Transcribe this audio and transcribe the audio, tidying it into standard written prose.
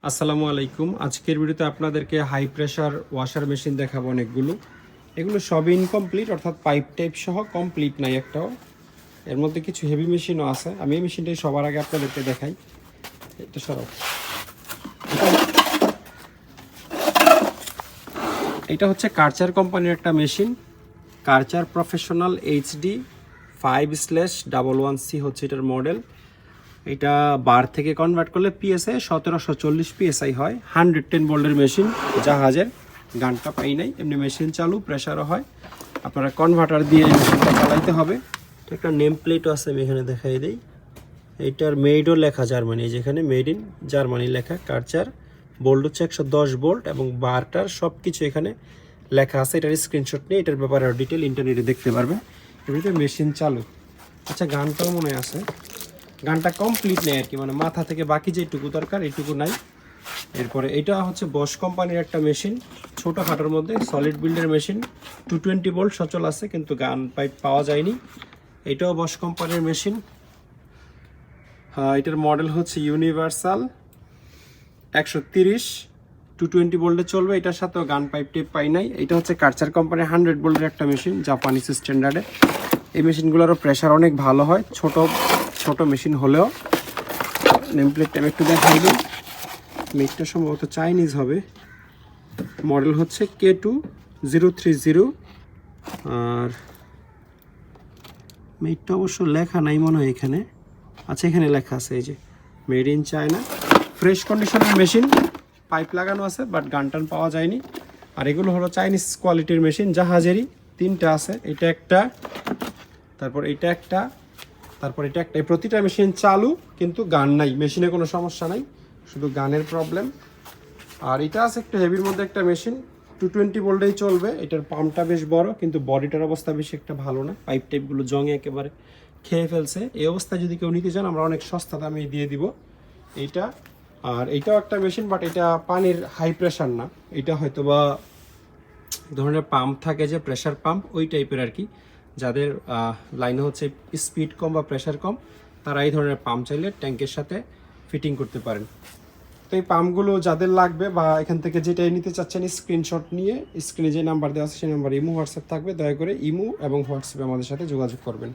আসসালামু আলাইকুম। আজকের ভিডিওতে আপনাদেরকে হাই প্রেশার ওয়াশার মেশিন দেখাবো অনেকগুলো। এগুলো সবই ইনকমপ্লিট, অর্থাৎ পাইপ টাইপ সহ কমপ্লিট নাই একটাও। এর মধ্যে কিছু হেভি মেশিনও আছে। আমি এই মেশিনটাই সবার আগে আপনাদেরকে দেখাই। এটা সরাও। এটা হচ্ছে কার্চার কোম্পানির একটা মেশিন, কার্চার প্রফেশনাল এইচডি 5/11C হচ্ছে এটার মডেল। এটা বার থেকে কনভার্ট করলে পিএসআই 1740 পিএসআই হয়। 110 ভোল্টের মেশিন, জাহাজের। গানটা পাই নাই, এমনি মেশিন চালু, প্রেশারও হয়। আপনারা কনভার্টার দিয়ে মেশিনটা চালাইতে হবে। একটা নেম প্লেটও আছে, আমি এখানে দেখাই দিই। এইটার মেডও লেখা জার্মানি, যেখানে মেড ইন জার্মানি লেখা। কার্চার বোল্ট হচ্ছে 110 ভোল্ট এবং বারটার সব কিছু এখানে লেখা আছে। এটার স্ক্রিনশট নিয়ে এটার ব্যাপারে আরও ডিটেল ইন্টারনেটে দেখতে পারবে। এমনিতে মেশিন চালু। আচ্ছা, গানটাও মনে আছে। গানটা কমপ্লিট নেই আর কি, মানে মাথা থেকে বাকি যেটুকু দরকার এইটুকু নাই। এরপরে এটা হচ্ছে বস কোম্পানির একটা মেশিন, ছোটো খাটোর মধ্যে সলিড বিল্ডের মেশিন। 220 ভোল্ট সচল আছে, কিন্তু গান পাইপ পাওয়া যায়নি। এটাও বস কোম্পানির মেশিন। এটার মডেল হচ্ছে ইউনিভার্সাল 130, 220 ভোল্টে চলবে। এটার সাথেও গান পাইপ টেপ পাই নাই। এটা হচ্ছে কার্চার কোম্পানির 100 ভোল্টের একটা মেশিন, জাপানিজ স্ট্যান্ডার্ডে। এই মেশিনগুলোরও প্রেশার অনেক ভালো হয়, ছোট মেশিন হলেও। নেম প্লেটটা আমি একটু দেখাই দিই। মেটটা সম্ভবত চাইনিজ হবে। মডেল হচ্ছে K2030। আর মেটটা অবশ্য লেখা নাই মনে হয় এখানে। আচ্ছা, এখানে লেখা আছে, এই যে মেড ইন চায়না। ফ্রেশ কন্ডিশনের মেশিন, পাইপ লাগানো আছে, বাট গান টান পাওয়া যায়নি। আর এগুলো হলো চাইনিজ কোয়ালিটির মেশিন, জাহাজেরই। 3টা আছে, এটা একটা, তারপর এটা একটা, তারপর এটা একটা। এই প্রতিটা মেশিন চালু, কিন্তু গান নাই। মেশিনে কোনো সমস্যা নাই, শুধু গানের প্রবলেম। আর এটা আছে একটু হেভির মধ্যে একটা মেশিন, 220 ভোল্টেই চলবে। এটার পাম্পটা বেশ বড়, কিন্তু বডিটার অবস্থা বেশি একটা ভালো না। পাইপ টাইপগুলো জঙে একেবারে খেয়ে ফেলছে। এই অবস্থায় যদি কেউ নিতে চান, আমরা অনেক সস্তা দামে দিয়ে দিব এইটা। আর এইটাও একটা মেশিন, বাট এটা পানির হাই প্রেশার না। এটা হয়তো বা ধরনের পাম্প থাকে, যে প্রেশার পাম্প, ওই টাইপের আর কি। যাদের লাইনে হচ্ছে স্পিড কম বা প্রেশার কম, তারা এই ধরনের পাম্প চাইলে ট্যাঙ্কের সাথে ফিটিং করতে পারেন। তো এই পাম্পগুলো যাদের লাগবে বা এখান থেকে যেটাই নিতে চাচ্ছেন, স্ক্রিনশট নিয়ে স্ক্রিনে যে নাম্বার দেওয়া আছে সেই নাম্বার ইমো হোয়াটসঅ্যাপ থাকবে, দয়া করে ইমো এবং হোয়াটসঅ্যাপে আমাদের সাথে যোগাযোগ করবেন।